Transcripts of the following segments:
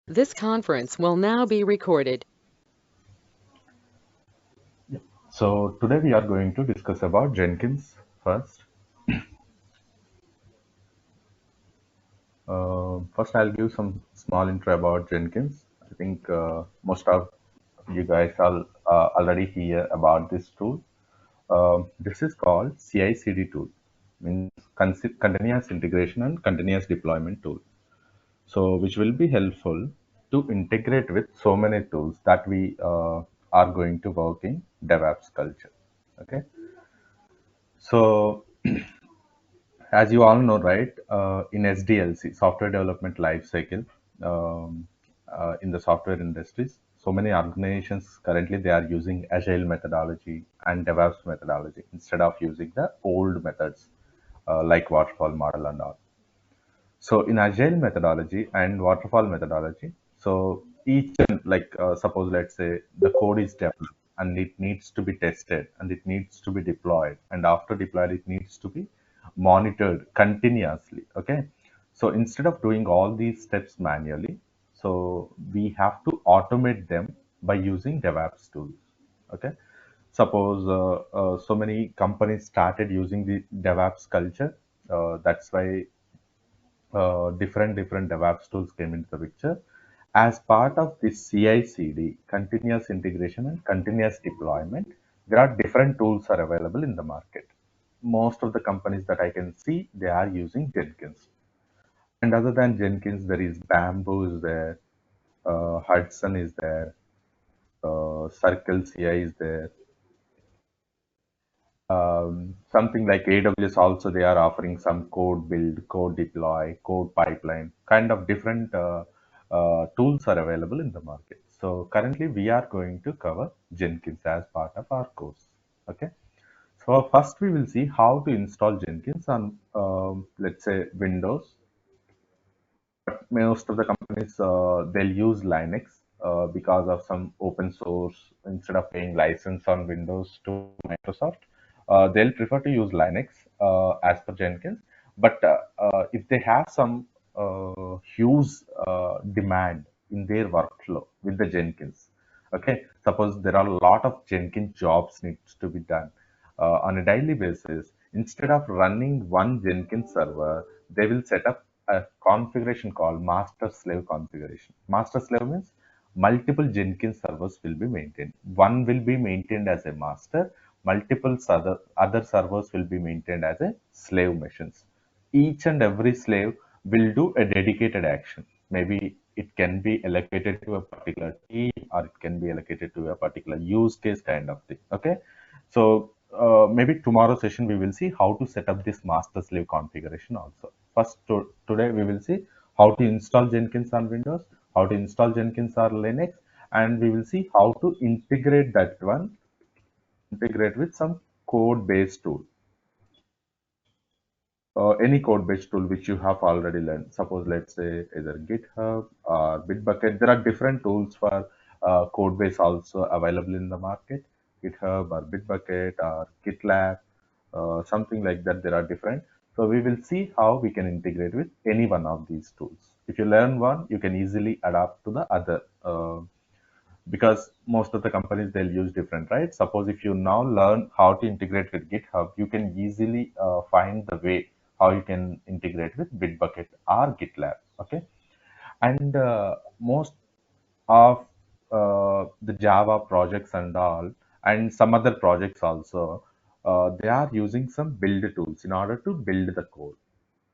This conference will now be recorded. So today we are going to discuss about Jenkins first. First, I'll give some small intro about Jenkins. I think most of you guys are already hear about this tool. This is called CI/CD tool, means continuous integration and continuous deployment tool. So which will be helpful to integrate with so many tools that we are going to work in DevOps culture. Okay, so as you all know, right, in SDLC, software development life cycle, in the software industries, so many organizations currently they are using agile methodology and DevOps methodology instead of using the old methods like waterfall model and all. So in agile methodology and waterfall methodology, so each and like suppose let's say the code is developed and it needs to be tested and it needs to be deployed, and after deployed it needs to be monitored continuously. Okay, so instead of doing all these steps manually, so we have to automate them by using DevOps tools. Okay, suppose so many companies started using the DevOps culture. That's why different DevOps tools came into the picture. As part of this CI/CD, continuous integration and continuous deployment, there are different tools are available in the market. Most of the companies that I can see, they are using Jenkins. And other than Jenkins, there is Bamboo is there, Hudson is there, Circle CI is there, something like AWS also they are offering some code build, code deploy, code pipeline, kind of different tools are available in the market. So currently we are going to cover Jenkins as part of our course. Okay. So first we will see how to install Jenkins on let's say Windows. Most of the companies they'll use Linux because of some open source. Instead of paying license on Windows to Microsoft, they'll prefer to use Linux as per Jenkins. But if they have some huge demand in their workflow with the Jenkins, okay, suppose there are a lot of Jenkins jobs needs to be done on a daily basis. Instead of running one Jenkins server, they will set up a configuration called master slave configuration. Master slave means multiple Jenkins servers will be maintained. One will be maintained as a master, multiple other servers will be maintained as a slave machines. Each and every slave will do a dedicated action. Maybe it can be allocated to a particular team or it can be allocated to a particular use case kind of thing. Okay. So maybe tomorrow session we will see how to set up this master slave configuration also. First, today we will see how to install Jenkins on Windows, how to install Jenkins on Linux, and we will see how to integrate that one, integrate with some code-based tool. Any code-based tool which you have already learned. Suppose let's say either GitHub or Bitbucket. There are different tools for code base also available in the market. GitHub or Bitbucket or GitLab, something like that. There are different. So we will see how we can integrate with any one of these tools. If you learn one, you can easily adapt to the other. Because most of the companies they'll use different, right? Suppose if you now learn how to integrate with GitHub, you can easily find the way how you can integrate with Bitbucket or GitLab. Okay, and most of the Java projects and all, and some other projects also, they are using some build tools in order to build the code.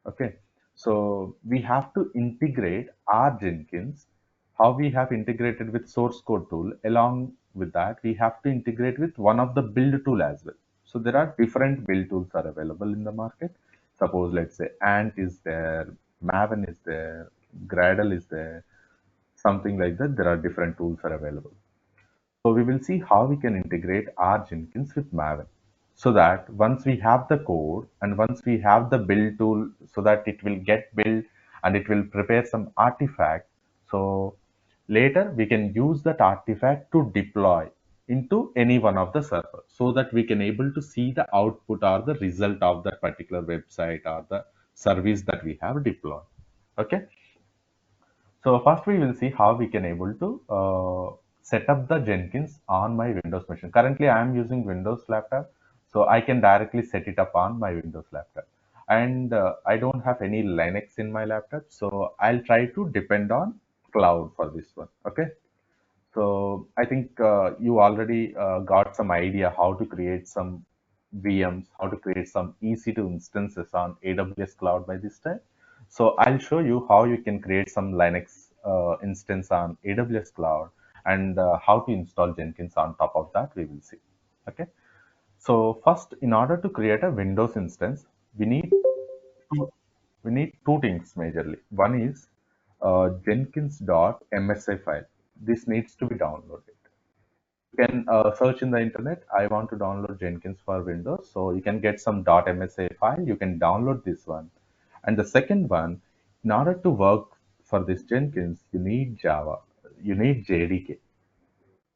Okay, so we have to integrate our Jenkins, how we have integrated with source code tool. Along with that, we have to integrate with one of the build tool as well. So there are different build tools are available in the market. Suppose let's say Ant is there, Maven is there, Gradle is there, something like that. There are different tools are available. So we will see how we can integrate our Jenkins with Maven, so that once we have the code and once we have the build tool, so that it will get built and it will prepare some artifact. So later we can use that artifact to deploy into any one of the servers, so that we can able to see the output or the result of that particular website or the service that we have deployed. Okay. So first we will see how we can able to set up the Jenkins on my Windows machine. Currently I am using Windows laptop, so I can directly set it up on my Windows laptop. And I don't have any Linux in my laptop, so I'll try to depend on cloud for this one. Okay. So I think you already got some idea how to create some VMs, how to create some EC2 instances on AWS cloud by this time. So I'll show you how you can create some Linux instance on AWS cloud, and how to install Jenkins on top of that we will see. Okay. So first, in order to create a Windows instance, we need two, we need two things majorly. One is Jenkins.msi file. This needs to be downloaded. You can search in the internet. I want to download Jenkins for Windows, so you can get some .msa file. You can download this one. And the second one, in order to work for this Jenkins, you need Java. You need JDK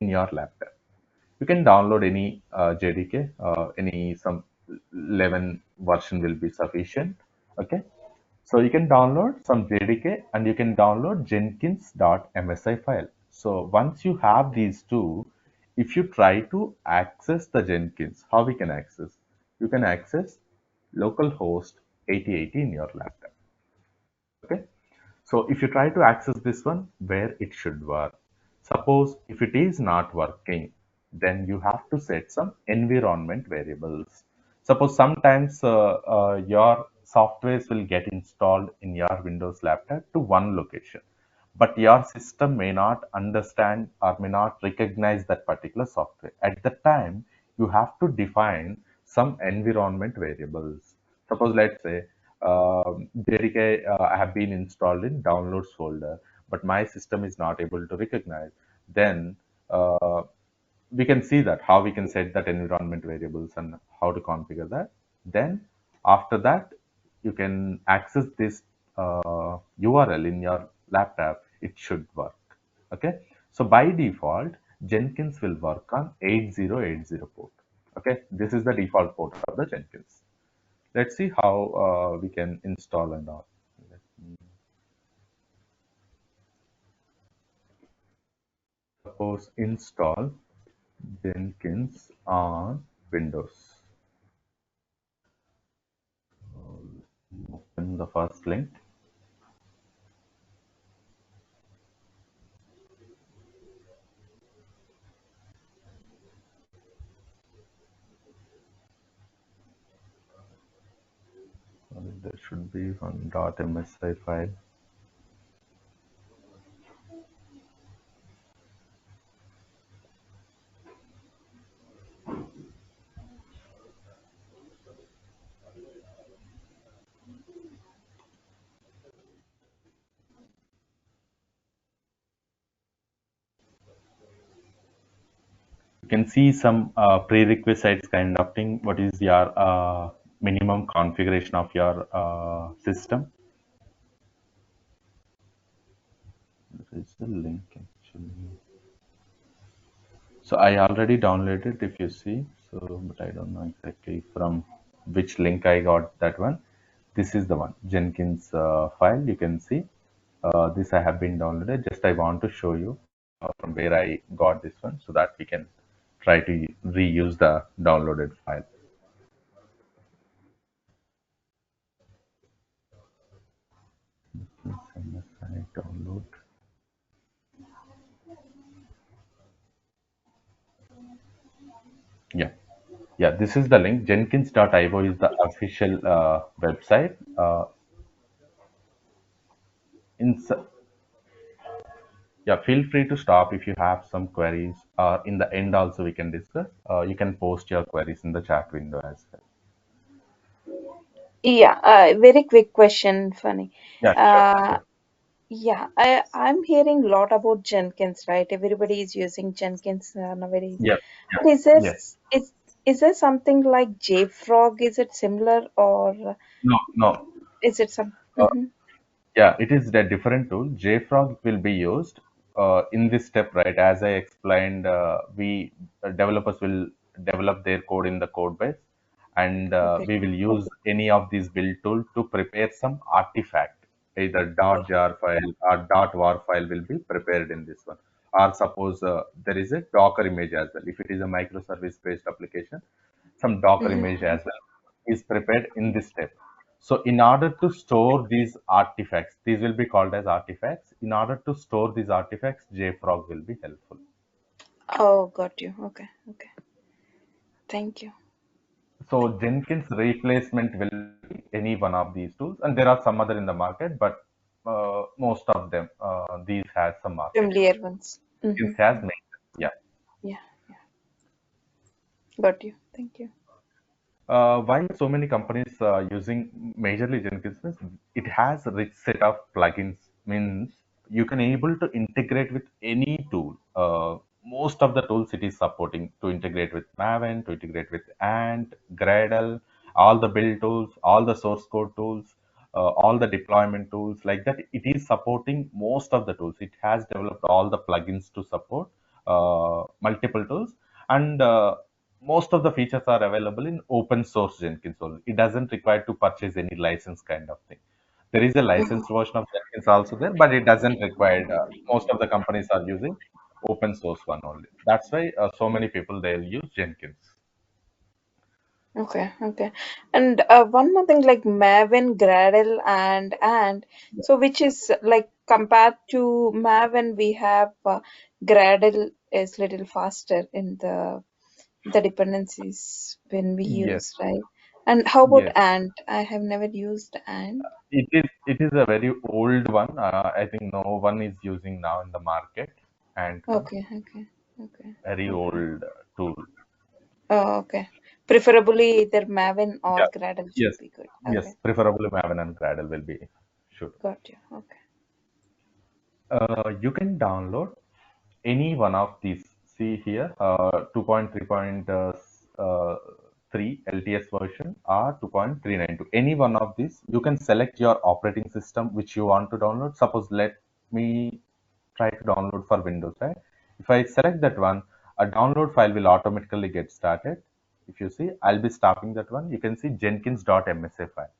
in your laptop. You can download any JDK, any some 11 version will be sufficient. Okay. So you can download some JDK and you can download Jenkins.msi file. So once you have these two, if you try to access the Jenkins, how we can access? You can access localhost 8080 in your laptop. Okay. So if you try to access this one, where it should work. Suppose if it is not working, then you have to set some environment variables. Suppose sometimes your softwares will get installed in your Windows laptop to one location, but your system may not understand or may not recognize that particular software. At the time, you have to define some environment variables. Suppose let's say JDK have been installed in downloads folder, but my system is not able to recognize. Then we can see that how we can set that environment variables and how to configure that. Then after that, you can access this URL in your laptop. It should work. Okay. So by default, Jenkins will work on 8080 port. Okay. This is the default port of the Jenkins. Let's see how we can install and all. Let me suppose install Jenkins on Windows. Open the first link. There should be one .msi file. You can see some prerequisites kind of thing. What is your minimum configuration of your system? There is a link actually. So I already downloaded, if you see. So, but I don't know exactly from which link I got that one. This is the one, Jenkins file. You can see this I have been downloaded. Just I want to show you from where I got this one, so that we can try to reuse the downloaded file. I download. Yeah. Yeah, this is the link. Jenkins.io is the official website. In Yeah, feel free to stop if you have some queries. In the end, also we can discuss. You can post your queries in the chat window as well. Yeah, very quick question, Funny. Yeah, sure, Uh, sure. yeah, I'm hearing a lot about Jenkins, right? Everybody is using Jenkins nowadays. Yeah, But is yeah, yes. this is there something like JFrog? Is it similar or No, no. is it some? Uh, Mhm. yeah, it is a different tool. JFrog will be used in this step, right? As I explained, we developers will develop their code in the code base, and Okay. we will use any of these build tool to prepare some artifact. either .jar file or .war file will be prepared in this one. Or suppose there is a Docker image as well. If it is a microservice based application, some Docker Mm-hmm. image as well is prepared in this step. So in order to store these artifacts, these will be called as artifacts. In order to store these artifacts, JFrog will be helpful. Oh, got you. Okay. Okay. Thank you. So Jenkins replacement will be any one of these tools, and there are some other in the market, but most of them these has some market. Familiar ones. Jenkins Mm-hmm. has made them. Yeah. Yeah. Yeah. Got you. Thank you. Why so many companies using majorly Jenkins means it has a rich set of plugins, means you can able to integrate with any tool. Most of the tools it is supporting to integrate with Maven, to integrate with Ant, Gradle, all the build tools, all the source code tools, all the deployment tools like that. It is supporting most of the tools. It has developed all the plugins to support multiple tools, and most of the features are available in open source Jenkins only. It doesn't require to purchase any license kind of thing. There is a Mm-hmm. licensed version of Jenkins also there, but it doesn't require. Most of the companies are using open source one only. That's why so many people they'll use Jenkins. Okay, okay. And one more thing, like Maven, Gradle, and so which is like compared to Maven, we have Gradle is little faster in the dependencies when we Yes, use, right? And how about yes. Ant? I have never used Ant. It is a very old one. I think no one is using now in the market, and one Okay, okay, okay, very okay. old tool. Oh, okay. Preferably either Maven or Yeah. Gradle Yes. should be good. Okay, Yes. Preferably Maven and Gradle will be should. got you. Okay. You can download any one of these. See here, 2.3.3 LTS version or 2.392. Any one of these, you can select your operating system which you want to download. Suppose let me try to download for Windows, right? If I select that one, a download file will automatically get started. If you see, I'll be stopping that one. You can see jenkins.msa file,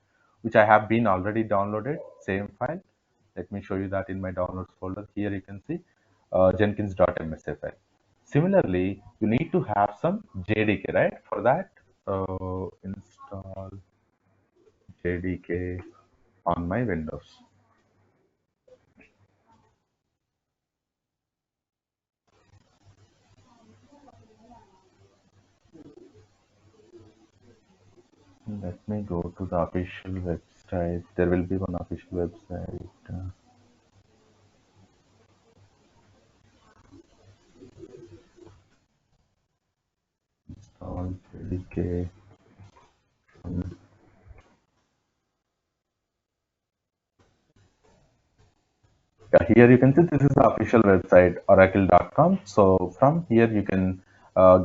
which I have been already downloaded, same file. Let me show you that in my downloads folder. Here you can see jenkins.msa file. Similarly, you need to have some JDK, right? For that, install JDK on my Windows. Let me go to the official website. There will be one official website. Install JDK. Yeah, here you can see this is the official website oracle.com. So from here you can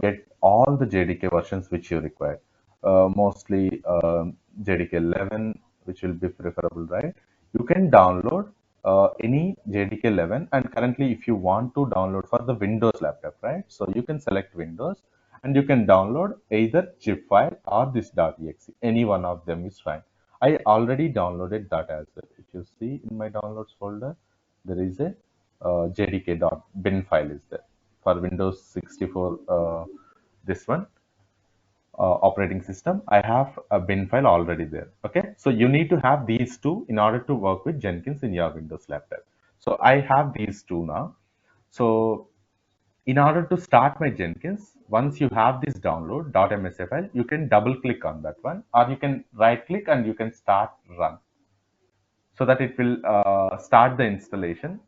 get all the JDK versions which you require. Mostly JDK 11, which will be preferable, right? You can download any JDK 11, and currently if you want to download for the Windows laptop, right? So you can select Windows and you can download either zip file or this .exe. Any one of them is fine. I already downloaded that as well. If you see in my downloads folder, there is a jdk.bin file is there for Windows 64. This one operating system, I have a bin file already there. Okay, so you need to have these two in order to work with Jenkins in your Windows laptop. So I have these two now. So in order to start my Jenkins, once you have this download .msa file, you can double click on that one, or you can right click and you can start run, so that it will start the installation.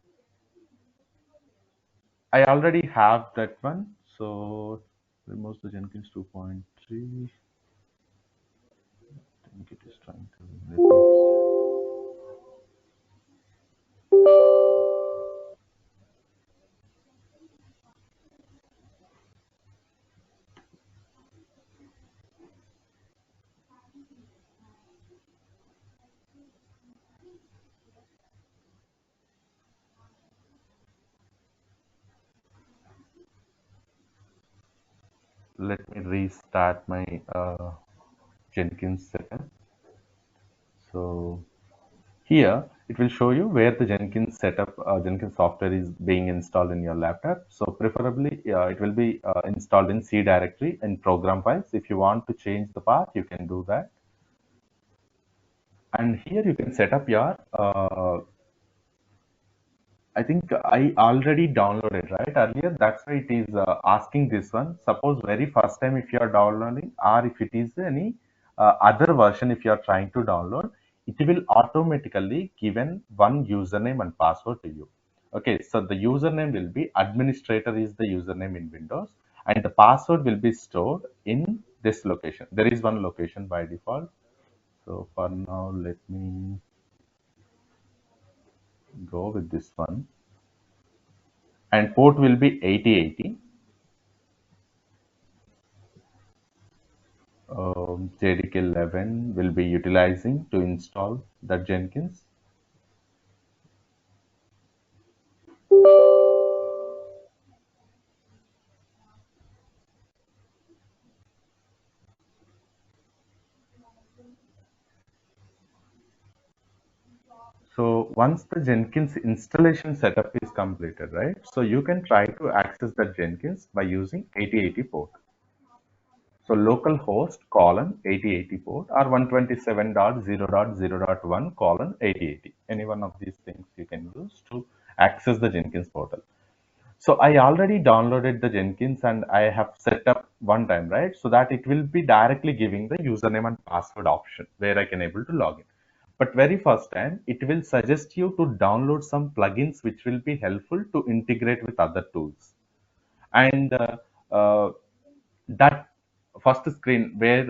I already have that one. So remove the Jenkins 2.3. I think it is trying to let me restart my Jenkins setup. So here it will show you where the Jenkins setup, Jenkins software is being installed in your laptop. So preferably, it will be installed in C directory and program files. If you want to change the path, you can do that. And here you can set up your I think I already downloaded right earlier. That's why it is asking this one. Suppose very first time if you are downloading, or if it is any other version if you are trying to download, it will automatically given one username and password to you. Okay, so the username will be administrator is the username in Windows, and the password will be stored in this location. There is one location by default. So for now, let me go with this one. And port will be 8080. JDK 11 will be utilizing to install that Jenkins. So once the Jenkins installation setup is completed, right? So you can try to access that Jenkins by using 8080 port. So localhost colon 8080 port or 127.0.0.1 colon 8080. Any one of these things you can use to access the Jenkins portal. So I already downloaded the Jenkins and I have set up one time, right? So that it will be directly giving the username and password option where I can able to log in. But very first time, it will suggest you to download some plugins which will be helpful to integrate with other tools. And uh, that first screen where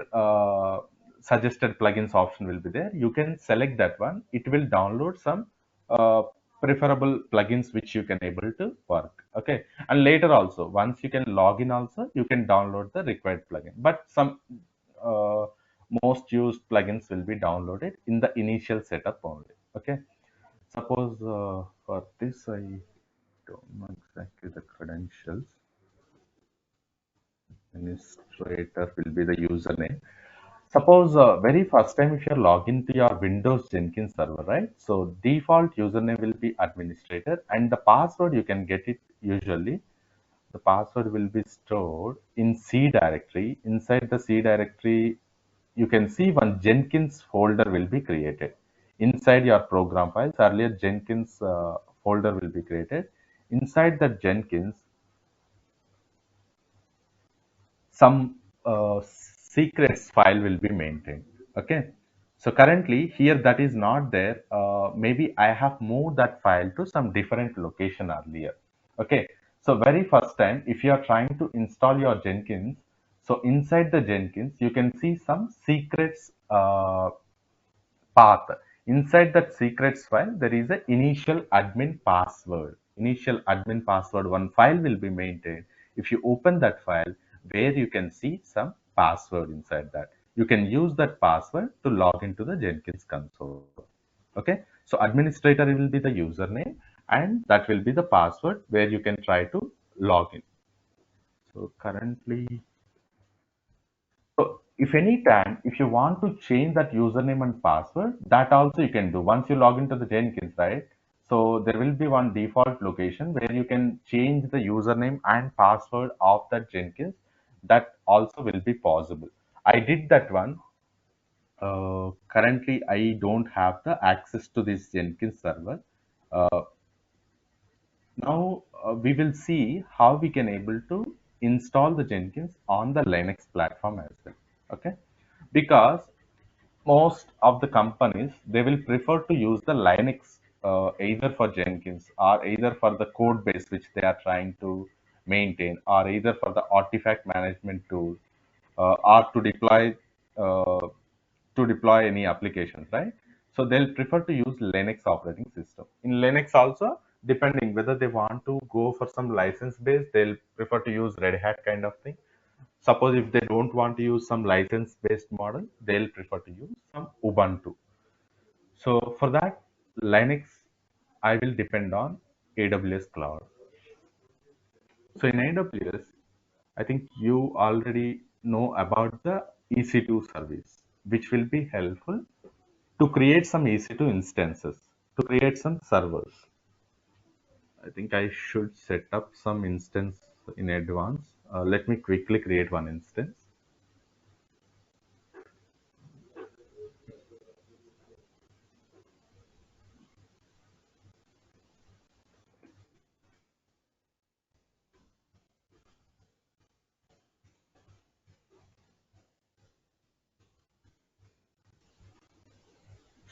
suggested plugins option will be there, you can select that one. It will download some uh, preferable plugins which you can able to work. Okay, and later also once you can log in also you can download the required plugin, but some uh, most used plugins will be downloaded in the initial setup only. Okay, suppose for this I don't know exactly the credentials. Administrator will be the username. Suppose very first time if you're logged to your Windows Jenkins server, right? So default username will be administrator and the password you can get it usually. The password will be stored in C directory. Inside the C directory, you can see one Jenkins folder will be created. Inside your program files, earlier Jenkins folder will be created. Inside that Jenkins, some secrets file will be maintained. Okay, so currently here that is not there. Maybe I have moved that file to some different location earlier. Okay, so very first time if you are trying to install your Jenkins, so inside the Jenkins you can see some secrets path. Inside that secrets file, there is a initial admin password. Initial admin password, one file will be maintained. If you open that file, where you can see some password inside that. You can use that password to log into the Jenkins console. Okay, so administrator will be the username and that will be the password where you can try to log in. So currently, so if any time, if you want to change that username and password, that also you can do. Once you log into the Jenkins, right? So there will be one default location where you can change the username and password of that Jenkins. That also will be possible. I did that one. Currently, I don't have the access to this Jenkins server. Uh, Now we will see how we can able to install the Jenkins on the Linux platform as well. Okay, because most of the companies they will prefer to use the Linux either for Jenkins or either for the code base which they are trying to maintain or either for the artifact management tool or uh, to deploy any applications, right? So they'll prefer to use Linux operating system. In Linux also, depending whether they want to go for some license based, they'll prefer to use Red Hat kind of thing. Suppose if they don't want to use some license based model, they'll prefer to use some Ubuntu. So for that, Linux, I will depend on AWS cloud. So in AWS, I think you already know about the EC2 service, which will be helpful to create some EC2 instances to create some servers. I think I should set up some instance in advance. Let me quickly create one instance.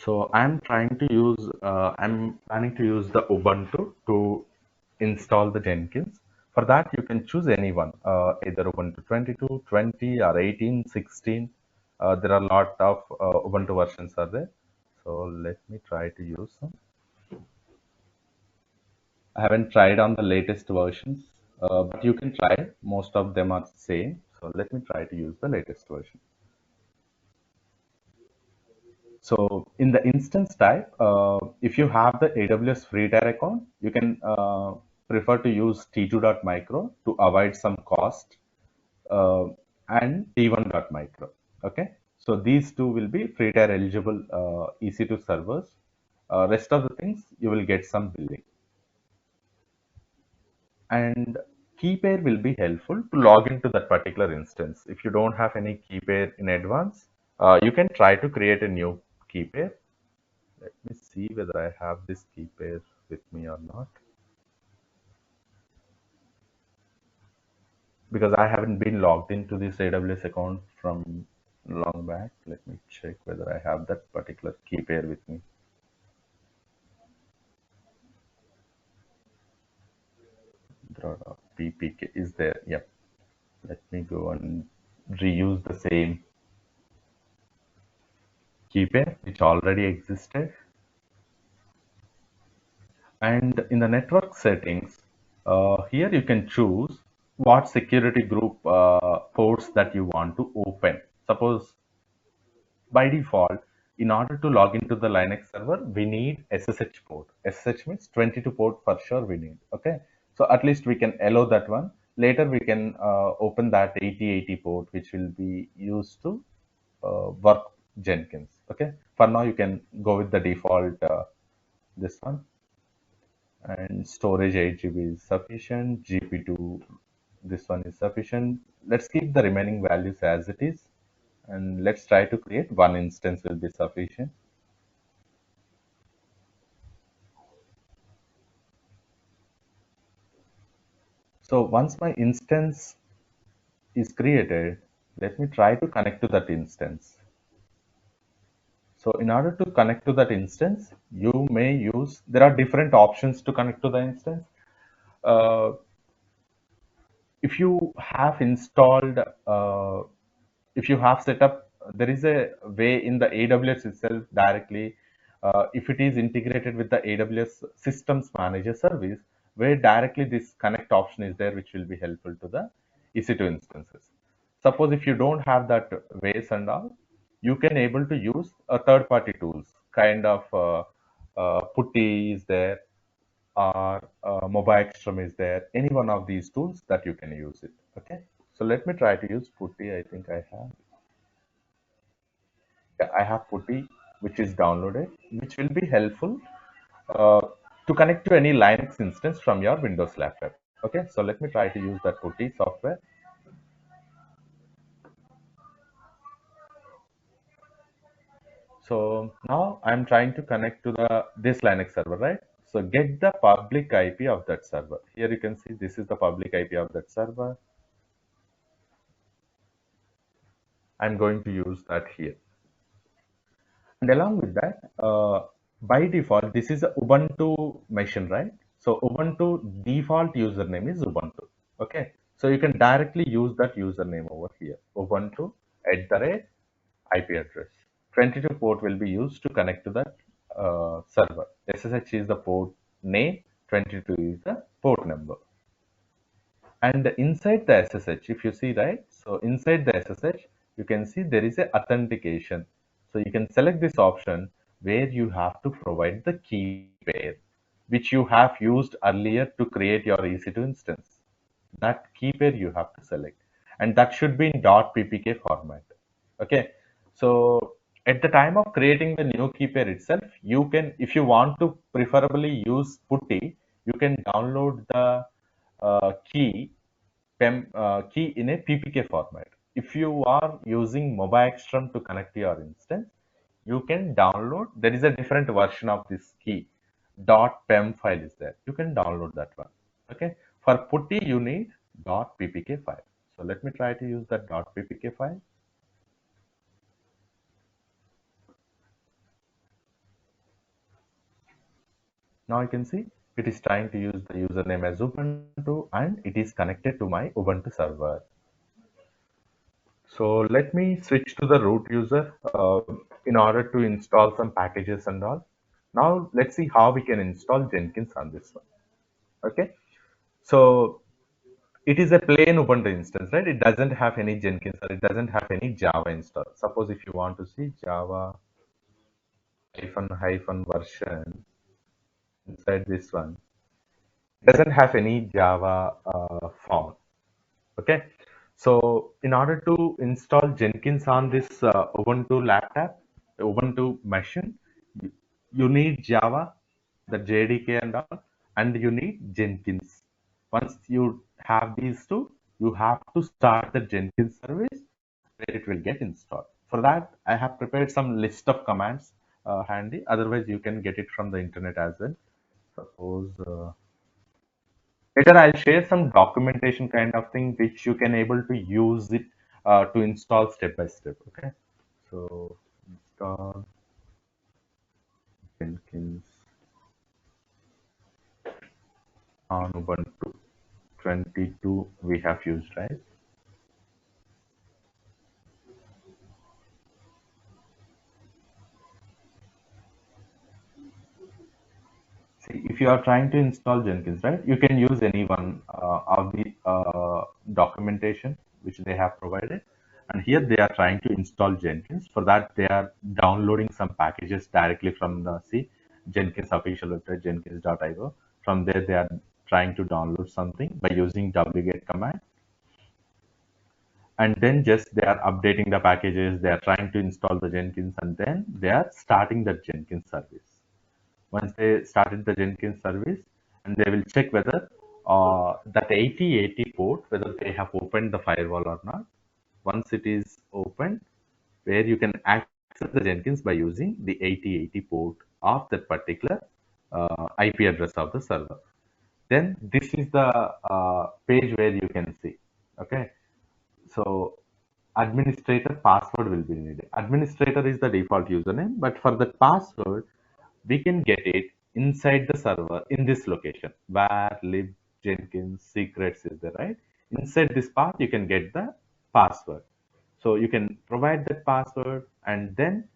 So I'm planning to use the Ubuntu to install the Jenkins. For that, you can choose any one, either Ubuntu 22, 20, or 18, 16. There are a lot of Ubuntu versions are there. So let me try to use some. I haven't tried on the latest versions, but you can try. Most of them are same. So let me try to use the latest version. So in the instance type, if you have the AWS free tier account, you can prefer to use T2.micro to avoid some cost, uh, and T1.micro. Okay, so these two will be free tier eligible EC2 servers. Rest of the things you will get some billing. And key pair will be helpful to log into that particular instance. If you don't have any key pair in advance, you can try to create a new key pair. Let me see whether I have this key pair with me or not, because I haven't been logged into this AWS account from long back. Let me check whether I have that particular key pair with me. PPK is there. Yep. Let me go and reuse the same key pair which already existed. And in the network settings, here you can choose what security group ports that you want to open. Suppose by default, in order to log into the Linux server, we need SSH port. SSH means 22 port for sure we need. Okay. So at least we can allow that one. Later we can open that 8080 port, which will be used to work Jenkins. Okay. For now, you can go with the default this one, and storage 8 GB is sufficient. GP2, this one is sufficient. Let's keep the remaining values as it is, and let's try to create one instance will be sufficient. So once my instance is created, let me try to connect to that instance. So in order to connect to that instance, you may use, there are different options to connect to the instance. Uh, if you have installed, if you have set up, there is a way in the AWS itself directly, if it is integrated with the AWS Systems Manager service, where directly this connect option is there, which will be helpful to the EC2 instances. Suppose if you don't have that ways and all, you can able to use a third-party tools, kind of Putty is there, or mobile extreme is there, any one of these tools that you can use it. Okay, so let me try to use Putty. I think I have, yeah, I have Putty, which is downloaded, which will be helpful uh, to connect to any Linux instance from your Windows laptop. Okay, so let me try to use that Putty software. So now I'm trying to connect to the this Linux server, right? So get the public IP of that server. Here you can see this is the public IP of that server. I'm going to use that here. And along with that, by default, this is a Ubuntu machine, right? So Ubuntu default username is Ubuntu. Okay. So you can directly use that username over here. Ubuntu @ IP address. 22 port will be used to connect to that server. SSH is the port name, 22 is the port number. And inside the SSH, if you see, right, so inside the SSH, you can see there is a authentication. So you can select this option where you have to provide the key pair, which you have used earlier to create your EC2 instance. That key pair you have to select, and that should be in .ppk format. Okay, so At the time of creating the new key pair itself, you can, if you want to preferably use putty, you can download the key in a PPK format. If you are using MobiXTRM to connect your instance, you can download. There is a different version of this key. .pem file is there. You can download that one. Okay. For putty, you need .ppk file. So let me try to use that .ppk file. Now you can see it is trying to use the username as Ubuntu and it is connected to my Ubuntu server. So let me switch to the root user in order to install some packages and all. Now let's see how we can install Jenkins on this one. Okay. So it is a plain Ubuntu instance, right? It doesn't have any Jenkins or it doesn't have any Java install. Suppose if you want to see Java hyphen version inside this one, it doesn't have any Java form. Okay. So in order to install Jenkins on this Ubuntu laptop, Ubuntu machine, you you need Java, the JDK and all, and you need Jenkins. Once you have these two, you have to start the Jenkins service where it will get installed. For that, I have prepared some list of commands handy. Otherwise, you can get it from the internet as well. Suppose later I'll share some documentation kind of thing which you can able to use it to install step by step. Okay, so install Jenkins on Ubuntu 22 we have used, right? See, if you are trying to install Jenkins, right, you can use any one of the documentation which they have provided. And here they are trying to install Jenkins. For that, they are downloading some packages directly from the Jenkins official website, jenkins.io. From there, they are trying to download something by using wget command. And then just they are updating the packages. They are trying to install the Jenkins, and then they are starting the Jenkins service. Once they started the Jenkins service, and they will check whether that 8080 port, whether they have opened the firewall or not. Once it is opened, where you can access the Jenkins by using the 8080 port of that particular IP address of the server. Then this is the page where you can see. Okay, so administrator password will be needed. Administrator is the default username, but for the password, we can get it inside the server in this location where lib Jenkins secrets is there, right? Inside this path, you can get the password. So you can provide that password, and then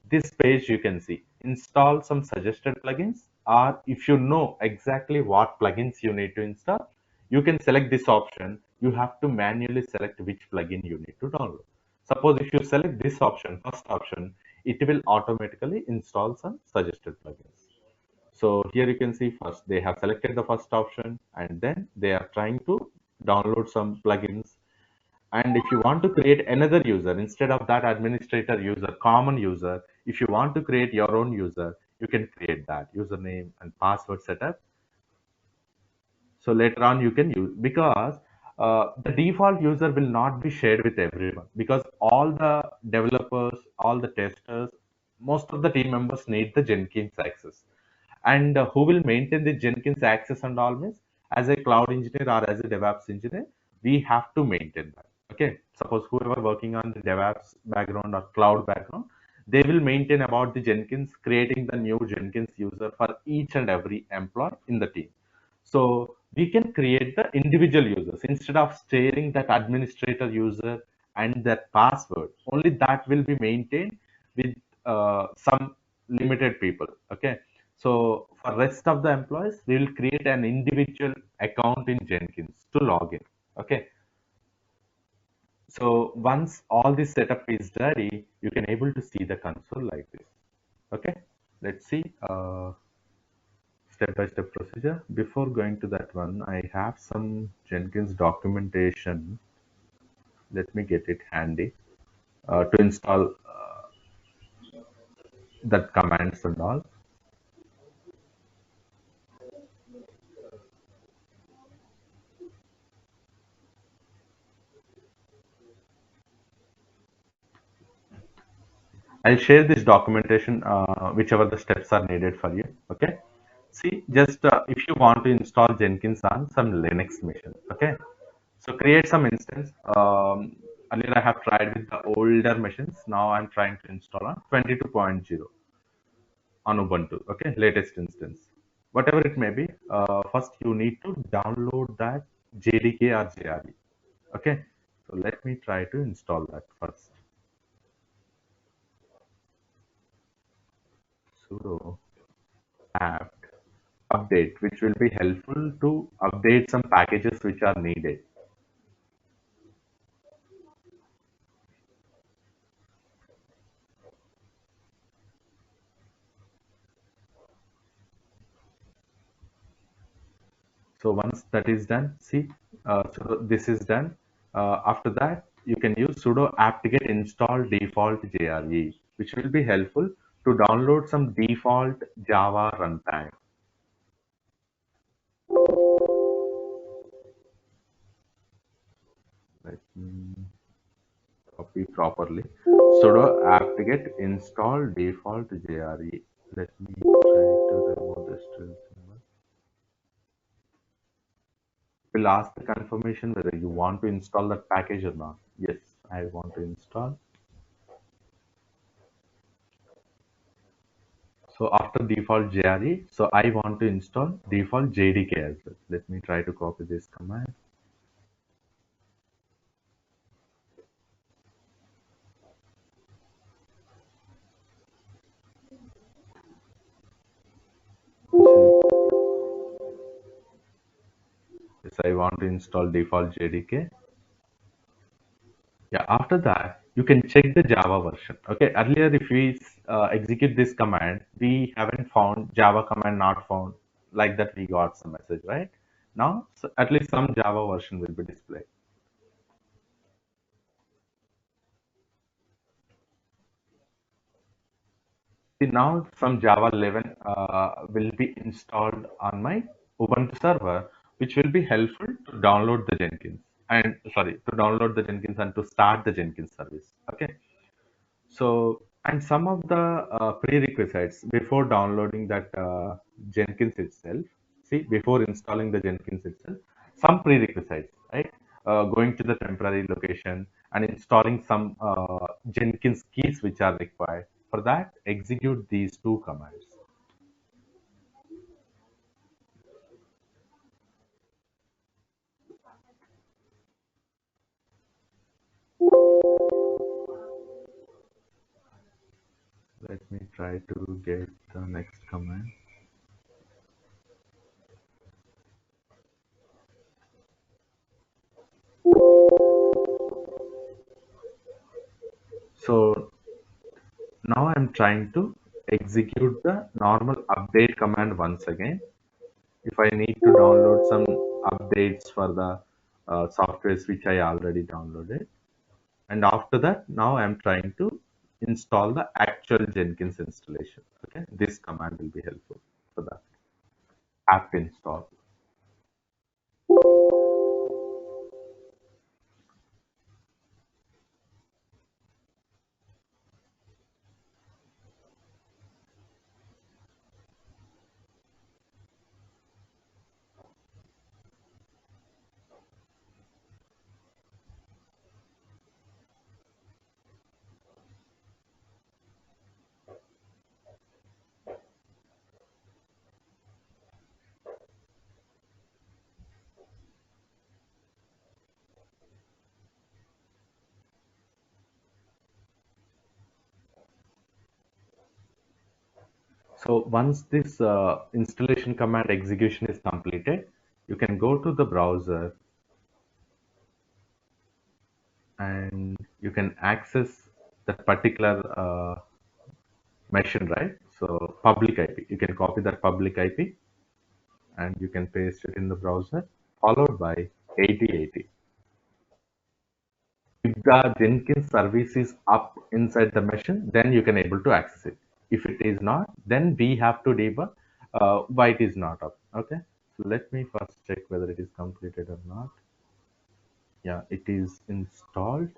this page you can see install some suggested plugins, or if you know exactly what plugins you need to install, you can select this option. You have to manually select which plugin you need to download. Suppose if you select this option, first option, it will automatically install some suggested plugins. So here you can see first they have selected the first option, and then they are trying to download some plugins. And if you want to create another user instead of that administrator user, common user, if you want to create your own user, you can create that username and password setup. So later on you can use, because the default user will not be shared with everyone, because all the developers, all the testers, most of the team members need the Jenkins access. And who will maintain the Jenkins access and all means, as a cloud engineer or as a DevOps engineer, we have to maintain that. Okay, suppose whoever working on the DevOps background or cloud background, they will maintain about the Jenkins, creating the new Jenkins user for each and every employee in the team. So we can create the individual users instead of sharing that administrator user and that password. Only that will be maintained with some limited people. Okay. So for rest of the employees, we will create an individual account in Jenkins to log in. Okay. So once all this setup is ready, you can able to see the console like this. Okay. Let's see. Step-by-step procedure. Before going to that one, I have some Jenkins documentation. Let me get it handy to install. that commands and all. I'll share this documentation, whichever the steps are needed for you. Okay. See, just if you want to install Jenkins on some Linux machine. Okay. So create some instance. Earlier I have tried with the older machines. Now I'm trying to install on 22.0 on Ubuntu. Okay. Latest instance. Whatever it may be. First you need to download that JDK or JRE. Okay. So let me try to install that first. Sudo apt update, which will be helpful to update some packages which are needed. So once that is done, see, so this is done. After that, you can use sudo apt-get install default JRE, which will be helpful to download some default Java runtime. Let me copy properly. Sudo apt-get install default JRE. Let me try to remove this till symbol. Will ask the confirmation whether you want to install that package or not. Yes, I want to install. So after default JRE, so I want to install default JDK as well. Let me try to copy this command. Yes, I want to install default JDK. Yeah, after that, you can check the Java version. Okay, earlier if we execute this command, we haven't found Java command not found, like that we got some message, right? Now, so at least some Java version will be displayed. See, now some Java 11 will be installed on my Ubuntu server, which will be helpful to download the Jenkins and sorry, to download the Jenkins and to start the Jenkins service. Okay. So, and some of the prerequisites before downloading that Jenkins itself, see, before installing the Jenkins itself, some prerequisites, right? Going to the temporary location and installing some Jenkins keys which are required. For that, execute these two commands. Let me try to get the next command. So now I'm trying to execute the normal update command once again. If I need to download some updates for the softwares which I already downloaded. And after that, now I'm trying to install the actual Jenkins installation. Okay, this command will be helpful for that apt install. So once this installation command execution is completed, you can go to the browser and you can access that particular machine, right? So public IP, you can copy that public IP and you can paste it in the browser, followed by 8080. If the Jenkins service is up inside the machine, then you can able to access it. If it is not, then we have to debug why it is not up. Okay, so let me first check whether it is completed or not. Yeah, it is installed.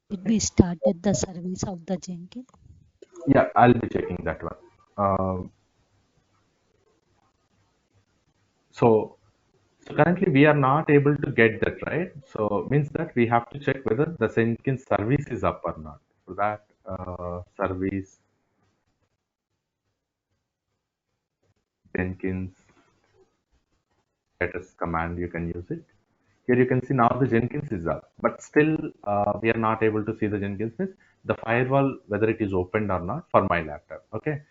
Did we started the service of the Jenkins? Yeah, I'll be checking that one. So currently we are not able to get that, right? So means that we have to check whether the Jenkins service is up or not. So that service Jenkins status command, you can use it. Here you can see now the Jenkins is up, but still we are not able to see the Jenkins means the firewall whether it is opened or not for my laptop. Okay,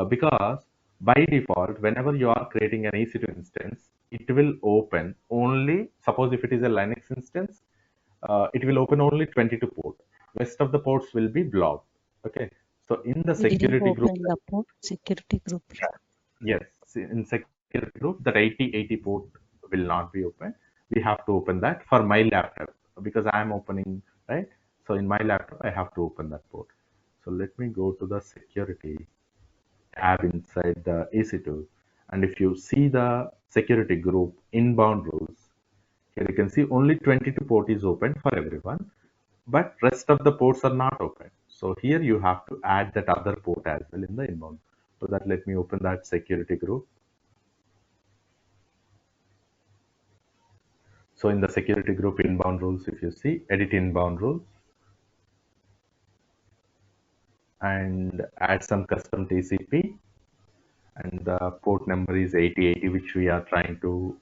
because by default, whenever you are creating an EC2 instance, it will open only. Suppose if it is a Linux instance, it will open only 22 ports. Rest of the ports will be blocked. Okay, so in the We didn't security group, open the port security group. yes, in security group, that 8080 port will not be open. We have to open that for my laptop because I am opening, right? So in my laptop, I have to open that port. So let me go to the security tab inside the EC2. And if you see the security group inbound rules, here you can see only 22 port is open for everyone, but rest of the ports are not open. So here you have to add that other port as well in the inbound. So that let me open that security group. So in the security group inbound rules, if you see edit inbound rules and add some custom TCP, and the port number is 8080, which we are trying to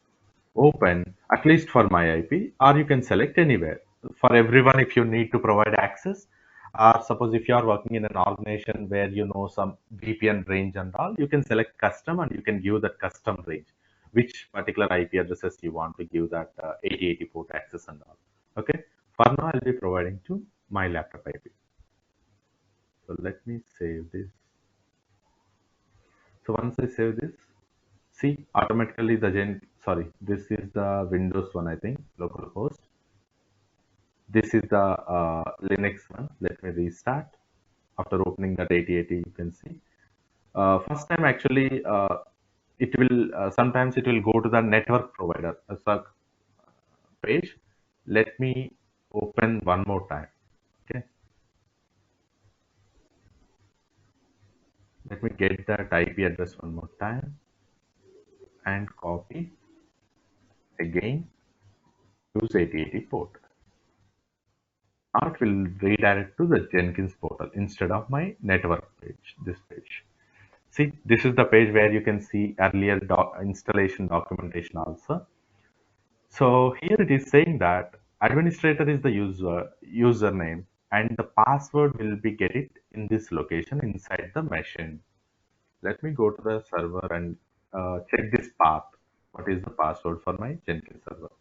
open, at least for my IP, or you can select anywhere. For everyone, if you need to provide access, or suppose if you are working in an organization where you know some VPN range and all, you can select custom and you can give that custom range, which particular IP addresses you want to give that 8080 port access and all. Okay, for now I'll be providing to my laptop IP. So let me save this. So once I save this, see automatically this is the Windows one, I think, localhost. This is the Linux one. Let me restart. After opening that 8080, you can see. First time actually, it will sometimes it will go to the network provider page. Let me open one more time. Okay. Let me get that IP address one more time and copy again. Use 8080 port. Now it will redirect to the Jenkins portal instead of my network page, this page. See, this is the page where you can see earlier installation documentation also. So here it is saying that administrator is the username and the password will be get it in this location inside the machine. Let me go to the server and check this path. What is the password for my Jenkins server?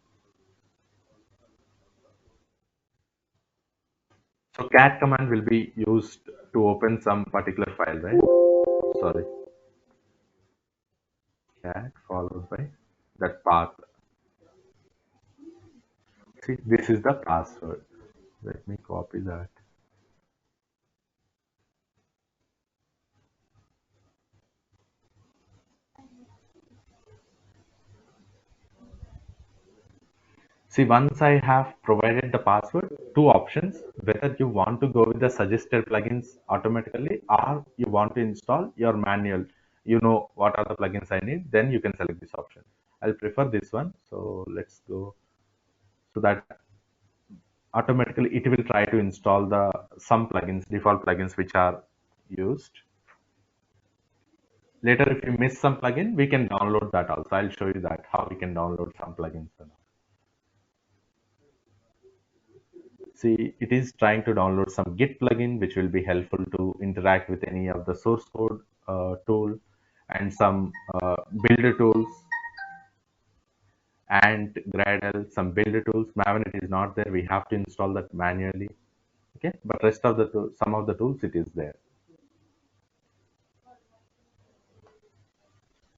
So cat command will be used to open some particular file, right? Sorry. Cat followed by that path. See, this is the password. Let me copy that. See, once I have provided the password, two options, whether you want to go with the suggested plugins automatically or you want to install your manual, you know what are the plugins I need, then you can select this option. I'll prefer this one. So let's go so that automatically it will try to install the some plugins, default plugins which are used. Later, if you miss some plugin, we can download that also. I'll show you that how we can download some plugins. See, it is trying to download some Git plugin, which will be helpful to interact with any of the source code tool and some builder tools and Gradle, some builder tools. Maven, it is not there. We have to install that manually. Okay, but rest of the some of the tools it is there.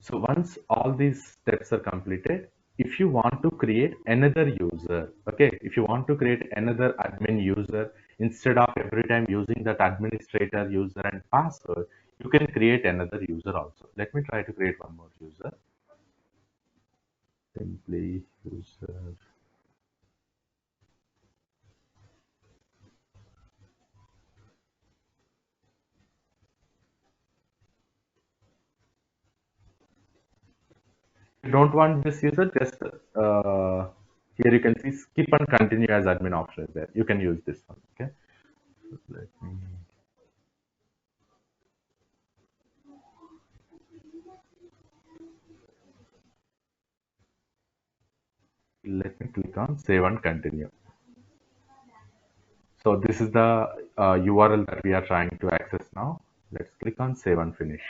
So once all these steps are completed, if you want to create another user, okay, if you want to create another admin user Instead of every time using that administrator user and password, you can create another user also. Let me try to create one more user. Simply user. If you don't want this user, just here you can see skip and continue as admin option is there. You can use this one. Okay. Let me click on save and continue. So this is the URL that we are trying to access now. Let's click on save and finish.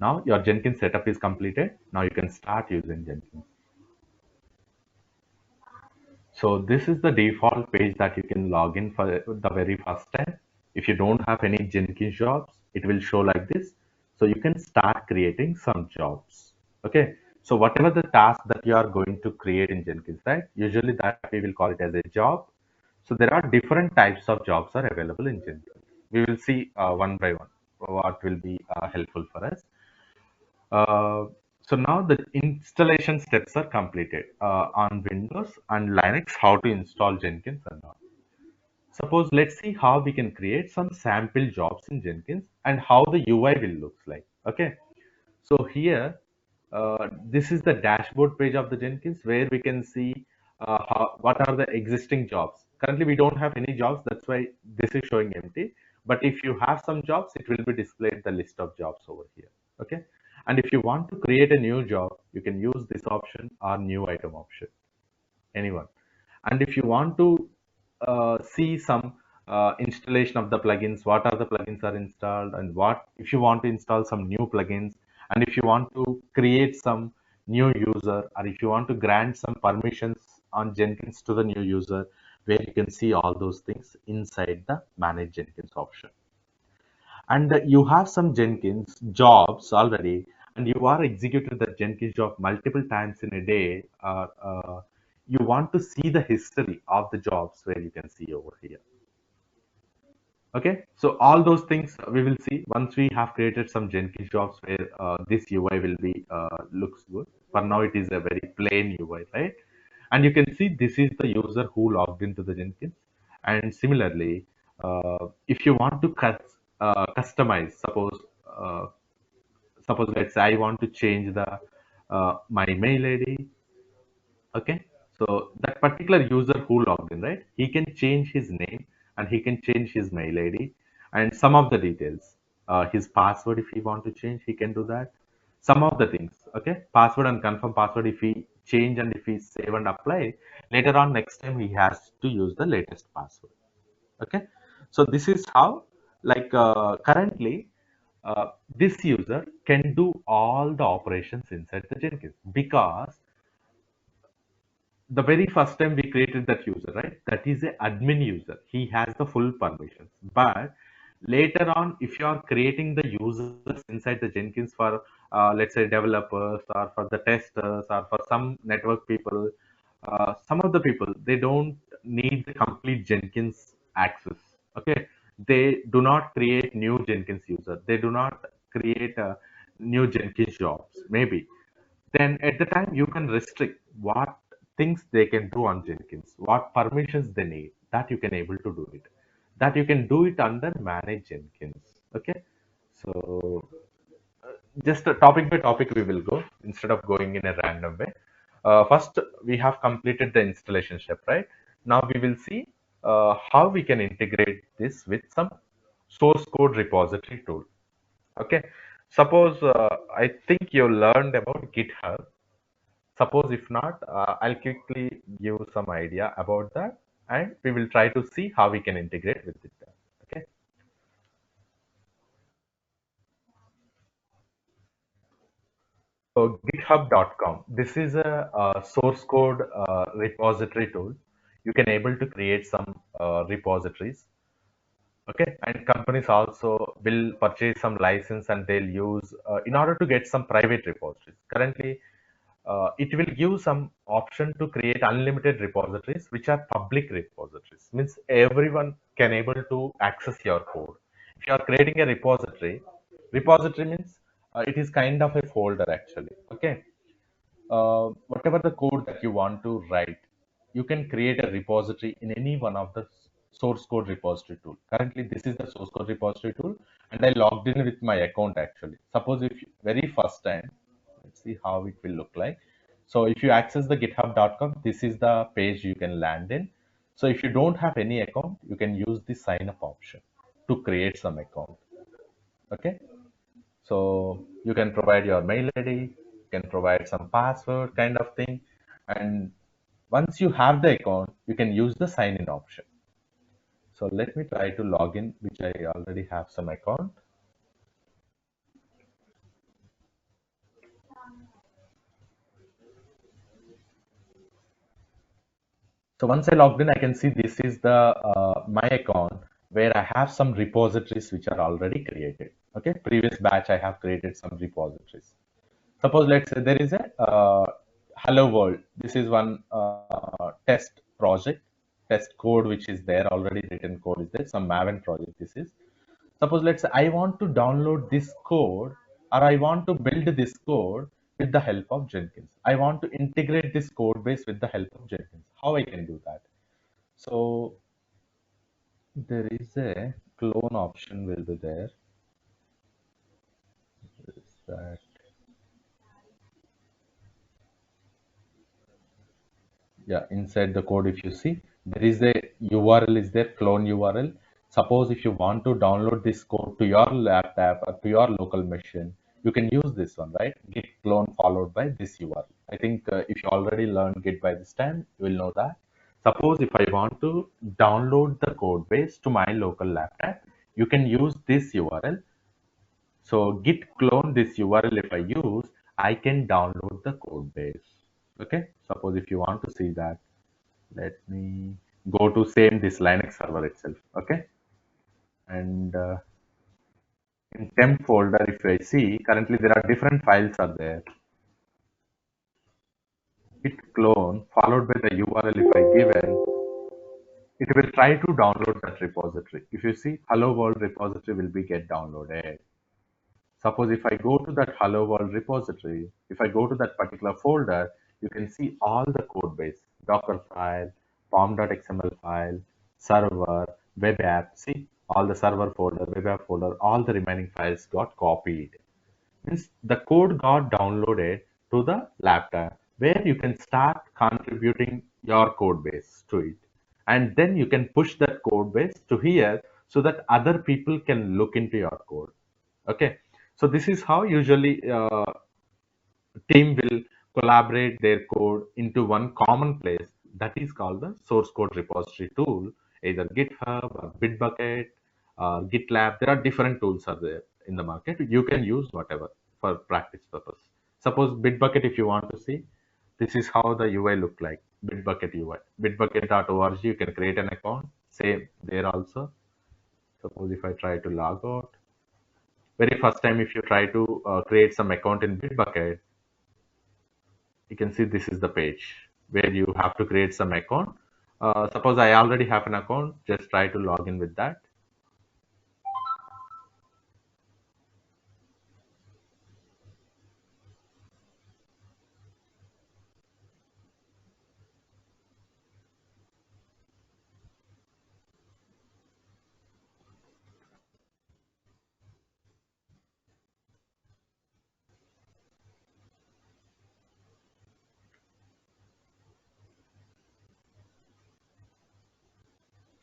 Now your Jenkins setup is completed. Now you can start using Jenkins. So this is the default page that you can log in for the very first time. If you don't have any Jenkins jobs, it will show like this. So you can start creating some jobs. Okay. So whatever the task that you are going to create in Jenkins, right? Usually that we will call it as a job. So there are different types of jobs are available in Jenkins. We will see one by one what will be helpful for us. Uh, so now the installation steps are completed on Windows and Linux, how to install Jenkins and all. Suppose let's see how we can create some sample jobs in Jenkins and how the UI will look like. Okay. So here, this is the dashboard page of the Jenkins where we can see what are the existing jobs. Currently, we don't have any jobs. That's why this is showing empty. But if you have some jobs, it will be displayed the list of jobs over here. Okay. And if you want to create a new job, you can use this option or new item option. Anyone. And if you want to see some installation of the plugins, what are the plugins are installed, and what if you want to install some new plugins, and if you want to create some new user, or if you want to grant some permissions on Jenkins to the new user, where you can see all those things inside the manage Jenkins option. And you have some Jenkins jobs already, and you are executing the Jenkins job multiple times in a day, you want to see the history of the jobs where you can see over here. Okay, so all those things we will see once we have created some Jenkins jobs where this UI will be looks good. For now, it is a very plain UI, right? And you can see this is the user who logged into the Jenkins. And similarly, if you want to customize, uh, suppose let's say I want to change the my mail ID. Okay, so that particular user who logged in, right? He can change his name and he can change his mail ID and some of the details. His password, if he want to change, he can do that. Some of the things, okay? Password and confirm password, if he change and if he save and apply, later on next time he has to use the latest password. Okay, so this is how, like currently, this user can do all the operations inside the Jenkins because the very first time we created that user, right? That is a admin user. He has the full permissions. But later on, if you are creating the users inside the Jenkins for, let's say, developers or for the testers or for some network people, some of the people, they don't need the complete Jenkins access. Okay. They do not create new Jenkins user. They do not create new Jenkins jobs, maybe then at the time you can restrict what things they can do on Jenkins, what permissions they need, that you can able to do it. That you can do it under manage Jenkins. Okay. So just a topic by topic we will go instead of going in a random way. First, we have completed the installation step, right? Now we will see how we can integrate this with some source code repository tool. Okay. Suppose I think you learned about GitHub. Suppose if not, I'll quickly give some idea about that and we will try to see how we can integrate with it. Okay. So github.com. This is a source code repository tool. You can able to create some repositories. Okay. And companies also will purchase some license and they'll use in order to get some private repositories. Currently, it will give some option to create unlimited repositories, which are public repositories. Means everyone can able to access your code. If you are creating a repository means it is kind of a folder actually. Okay, whatever the code that you want to write, you can create a repository in any one of the source code repository tool. Currently, this is the source code repository tool, and I logged in with my account actually. Suppose if very first time, let's see how it will look like. So if you access the github.com, this is the page you can land in. So if you don't have any account, you can use the sign up option to create some account. Okay. So you can provide your mail ID, you can provide some password kind of thing. And once you have the account, you can use the sign in option. So let me try to log in, which I already have some account. So once I logged in, I can see this is the my account where I have some repositories which are already created. Okay, previous batch I have created some repositories. Suppose let's say there is a hello world. This is one test project, test code which is there already, written code is there. Some Maven project this is. Suppose let's say I want to download this code, or I want to build this code with the help of Jenkins. I want to integrate this code base with the help of Jenkins. How I can do that? So there is a clone option will be there. Is that yeah, inside the code, if you see, there is a URL is there, clone URL. Suppose if you want to download this code to your laptop or to your local machine, you can use this one, right? Git clone followed by this URL. I think if you already learned Git by this time, you will know that. Suppose if I want to download the code base to my local laptop, you can use this URL. So git clone this URL if I use, I can download the code base. Okay, suppose if you want to see that, let me go to same this Linux server itself. Okay, and in temp folder, if I see, currently there are different files are there. Git clone followed by the URL if I given, it will try to download that repository. If you see, hello world repository will be get downloaded. Suppose if I go to that hello world repository, if I go to that particular folder, you can see all the code base, Docker file, pom.xml file, server, web app. See all the server folder, web app folder, all the remaining files got copied. Means the code got downloaded to the laptop where you can start contributing your code base to it. And then you can push that code base to here so that other people can look into your code. Okay, so this is how usually team will collaborate their code into one common place, that is called the source code repository tool, either GitHub or Bitbucket or GitLab. There are different tools are there in the market. You can use whatever for practice purpose. Suppose Bitbucket, if you want to see, this is how the UI look like. Bitbucket UI, bitbucket.org. You can create an account. Same there also. Suppose if I try to log out, very first time if you try to create some account in Bitbucket, you can see this is the page where you have to create some account. Suppose I already have an account, just try to log in with that.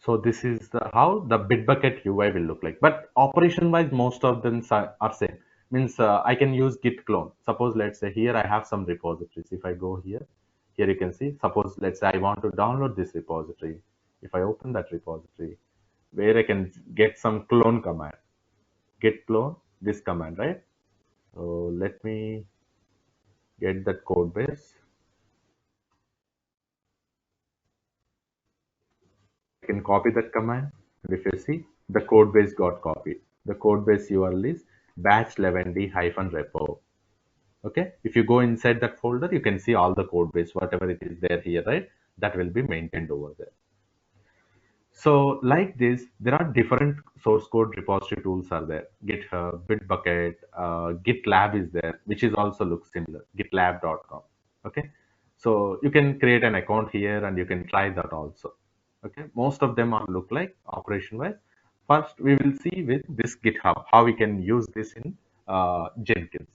So this is how the Bitbucket UI will look like. But operation wise, most of them are same. Means I can use git clone. Suppose let's say here I have some repositories. If I go here, here you can see. Suppose let's say I want to download this repository. If I open that repository, where I can get some clone command, git clone this command, right? So let me get that code base. I can copy that command, and if you see, the code base got copied. The code base URL is batch11d-repo. Okay, if you go inside that folder, you can see all the code base, whatever it is there here, right? That will be maintained over there. So like this, there are different source code repository tools are there. GitHub, Bitbucket, GitLab is there, which is also looks similar, gitlab.com. Okay. So you can create an account here and you can try that also. Okay. Most of them are look like operation wise. First, we will see with this GitHub, how we can use this in Jenkins,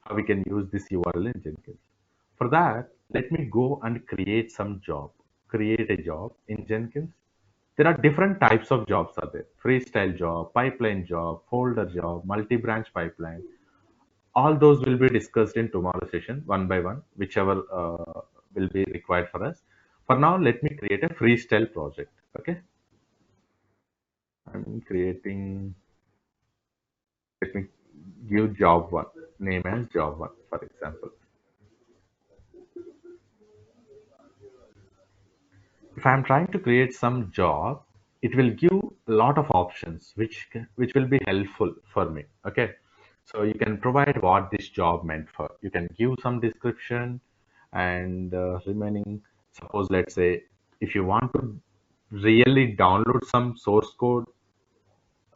how we can use this URL in Jenkins. For that, let me go and create some job. Create a job in Jenkins. There are different types of jobs are there. Freestyle job, pipeline job, folder job, multi-branch pipeline. All those will be discussed in tomorrow session one by one, whichever will be required for us. For now, let me create a freestyle project. Okay. I'm creating, let me give job one, name as job one, for example. If I'm trying to create some job, it will give a lot of options, which will be helpful for me. Okay, so you can provide what this job meant for. You can give some description and remaining. Suppose let's say if you want to really download some source code,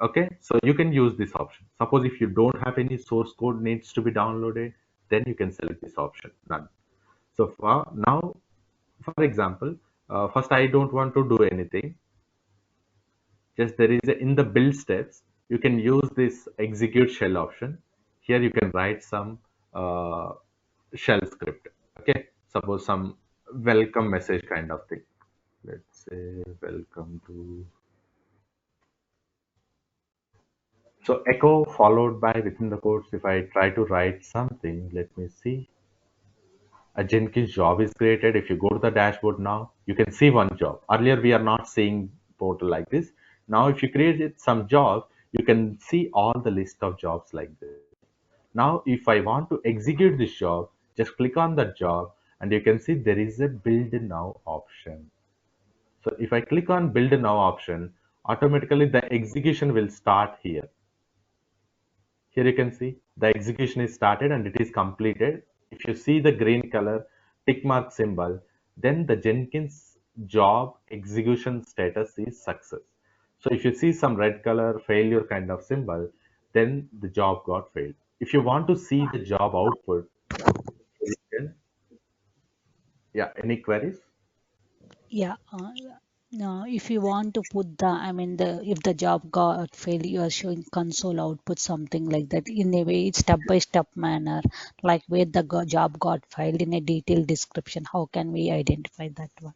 okay, so you can use this option. Suppose if you don't have any source code needs to be downloaded, then you can select this option, none. So for now, for example, first I don't want to do anything. Just there is in the build steps, you can use this execute shell option. Here you can write some shell script. Okay, suppose some welcome message kind of thing. Let's say welcome to. So echo followed by within the quotes. If I try to write something, let me see. A Jenkins job is created. If you go to the dashboard now, you can see one job. Earlier, we are not seeing portal like this. Now, if you create some jobs, you can see all the list of jobs like this. Now, if I want to execute this job, just click on that job and you can see there is a build now option. So if I click on build now option, automatically the execution will start here. Here you can see the execution is started and it is completed. If you see the green color tick mark symbol, then the Jenkins job execution status is success. So if you see some red color failure kind of symbol, then the job got failed. If you want to see the job output, you can, yeah, any queries? Yeah. If you want to put the, I mean, if the job got failed, you are showing console output, something like that, in a way, step-by-step manner, like where the job got filed in a detailed description. How can we identify that one?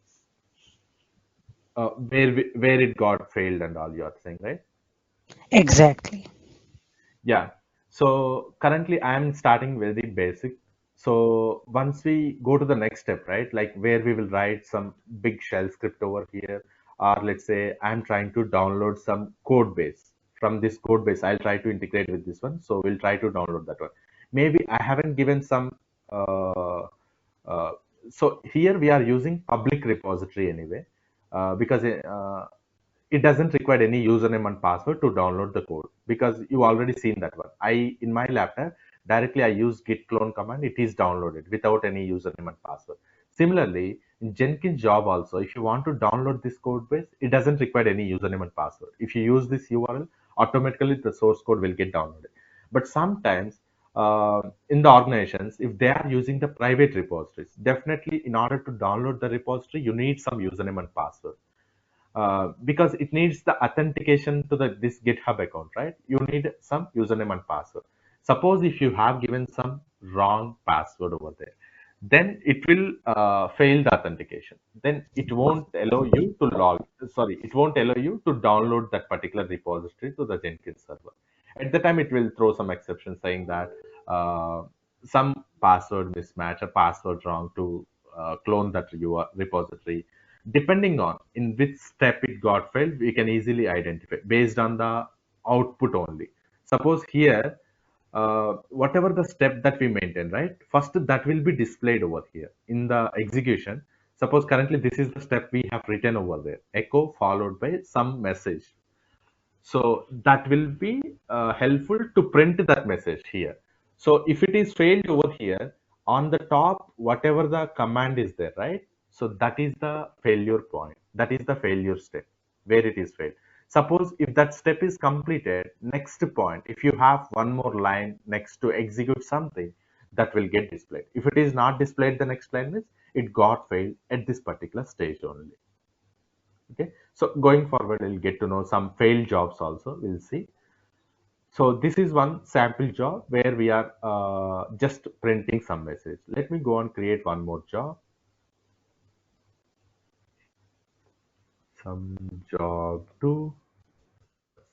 Where it got failed and all you're saying, right? Exactly. Yeah. So currently I'm starting very basic. So once we go to the next step, right, like where we will write some big shell script over here, or let's say I'm trying to download some code base. From this code base, I'll try to integrate with this one. So we'll try to download that one. Maybe I haven't given some. Uh, so here we are using public repository anyway, because it doesn't require any username and password to download the code because you already seen that one. I in my laptop directly I use git clone command. It is downloaded without any username and password. Similarly, in Jenkins job also, if you want to download this code base, it doesn't require any username and password. If you use this URL, automatically the source code will get downloaded. But sometimes in the organizations, if they are using the private repositories, definitely in order to download the repository, you need some username and password because it needs the authentication to this GitHub account, right? You need some username and password. Suppose if you have given some wrong password over there, then it will fail the authentication. Then it won't allow you to log. Sorry, it won't allow you to download that particular repository to the Jenkins server. At the time, it will throw some exception saying that some password mismatch, a password wrong to clone that repository. Depending on in which step it got failed, we can easily identify based on the output only. Suppose here, whatever the step that we maintain, right? First, that will be displayed over here in the execution. Suppose currently this is the step we have written over there, echo followed by some message. So that will be helpful to print that message here. So if it is failed over here, on the top, whatever the command is there, right? So that is the failure point. That is the failure step where it is failed. Suppose if that step is completed, next point, if you have one more line next to execute something, that will get displayed. If it is not displayed, the next line means it got failed at this particular stage only. Okay. So going forward, we'll get to know some failed jobs also. We'll see. So this is one sample job where we are just printing some message. Let me go and create one more job. Some job 2,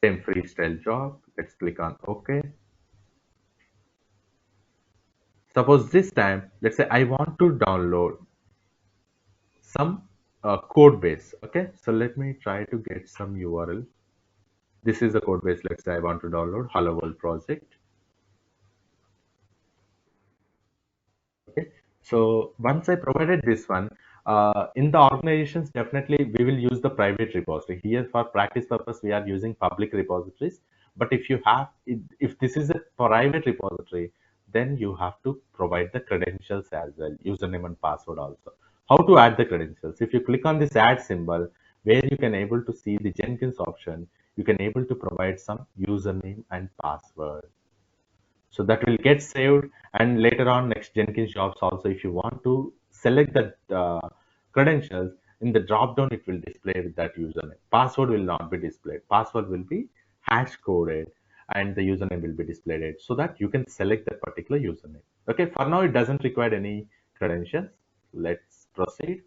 same freestyle job. Let's click on OK. Suppose this time, let's say I want to download some code base. Okay, so let me try to get some URL. This is the code base. Let's say I want to download Hello World project. Okay, so once I provided this one, in the organizations, definitely we will use the private repository. Here for practice purpose, we are using public repositories. But if you have, if this is a private repository, then you have to provide the credentials as well, username and password also. How to add the credentials? If you click on this add symbol, where you can able to see the Jenkins option, you can able to provide some username and password. So that will get saved, and later on next Jenkins jobs also, if you want to select the credentials in the drop down, it will display with that username. Password will not be displayed. Password will be hash coded, and the username will be displayed so that you can select that particular username. Okay, for now it doesn't require any credentials. Let's proceed.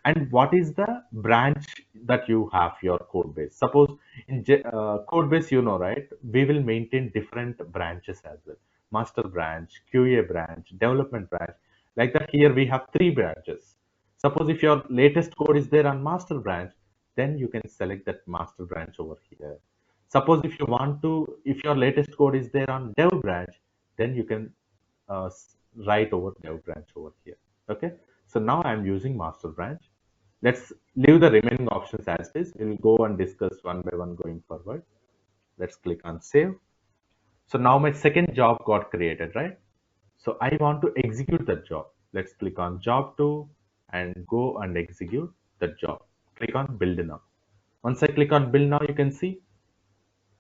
And what is the branch that you have your code base? Suppose in code base, you know, right? We will maintain different branches as well. Master branch, QA branch, development branch. Like that, here we have 3 branches. Suppose if your latest code is there on master branch, then you can select that master branch over here. Suppose if you want to, if your latest code is there on dev branch, then you can write over dev branch over here. Okay. So now I'm using master branch. Let's leave the remaining options as is. We'll go and discuss one by one going forward. Let's click on save. So now my second job got created, right? So I want to execute that job. Let's click on job 2 and go and execute that job. Click on build now. Once I click on build now, you can see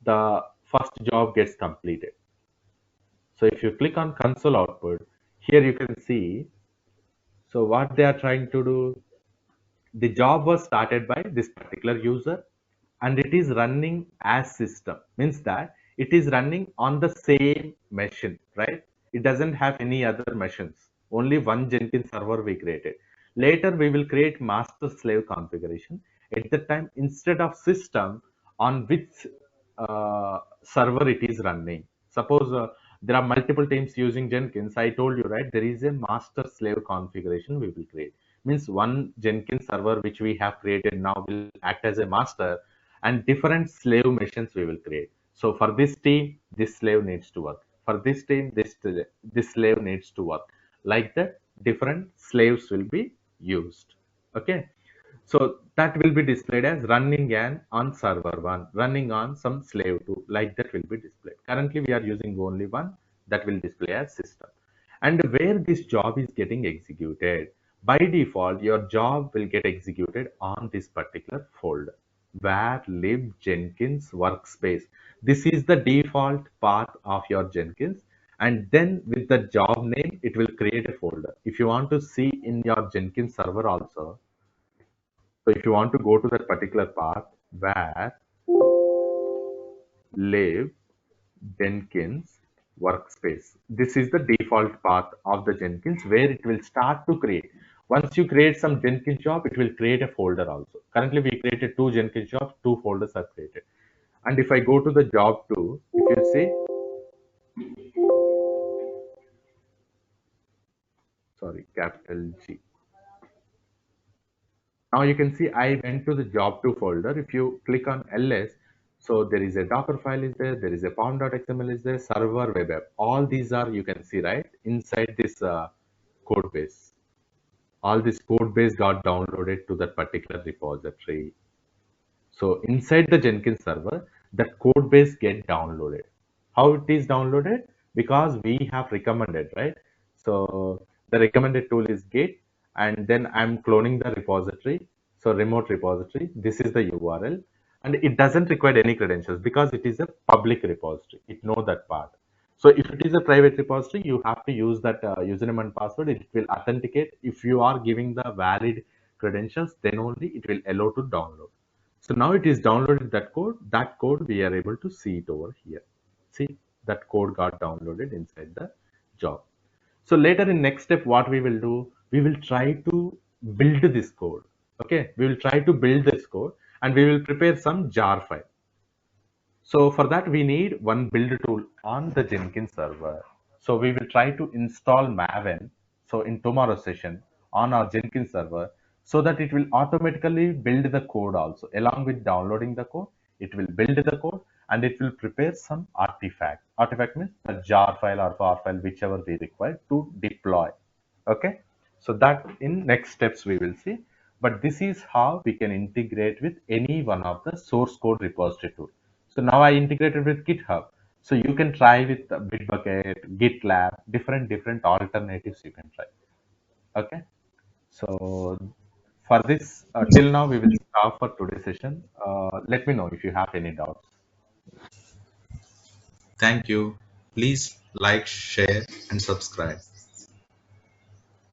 the first job gets completed. So if you click on console output, here you can see, so what they are trying to do, the job was started by this particular user and it is running as system, means that it is running on the same machine, right? It doesn't have any other machines, only one Jenkins server we created. Later we will create master slave configuration. At the time, instead of system, on which server it is running. Suppose there are multiple teams using Jenkins. I told you, right? There is a master slave configuration we will create. Means one Jenkins server which we have created now will act as a master, and different slave machines we will create. So for this team, this slave needs to work. For this team, this slave needs to work. Like that, different slaves will be used. Okay. So that will be displayed as running an on server 1, running on some slave 2, like that will be displayed. Currently, we are using only one that will display as system. And where this job is getting executed, by default, your job will get executed on this particular folder, where live Jenkins workspace. This is the default path of your Jenkins. And then with the job name, it will create a folder. If you want to see in your Jenkins server also, so if you want to go to that particular path where live Jenkins workspace, this is the default path of the Jenkins where it will start to create. Once you create some Jenkins job, it will create a folder also. Currently, we created 2 Jenkins jobs, 2 folders are created. And if I go to the job 2, if you see, sorry, capital G. Now you can see I went to the job 2 folder. If you click on ls, so there is a Docker file is there is a pom.xml is there, server, web app. All these are, you can see, right, inside this code base. All this code base got downloaded to that particular repository. So inside the Jenkins server, that code base get downloaded. How it is downloaded? because we have recommended, right? So the recommended tool is Git, and then I'm cloning the repository. So remote repository, this is the URL, and it doesn't require any credentials because it is a public repository. It knows that part. So if it is a private repository, you have to use that username and password. It will authenticate. If you are giving the valid credentials, then only it will allow to download. So now it is downloaded that code. That code we are able to see it over here. See, that code got downloaded inside the job. So later in next step, what we will do, we will try to build this code. Okay, we will try to build this code and we will prepare some jar file. So for that, we need one build tool on the Jenkins server. So we will try to install Maven. So in tomorrow's session on our Jenkins server, so that it will automatically build the code also. Along with downloading the code, it will build the code and it will prepare some artifact. Artifact means a jar file or var file, whichever we require to deploy. Okay, so that in next steps we will see. But this is how we can integrate with any one of the source code repository tool. So now I integrated with GitHub. So you can try with Bitbucket, GitLab, different alternatives you can try. Okay. So for this, till now we will stop for today's session. Let me know if you have any doubts. Thank you. Please like, share, and subscribe.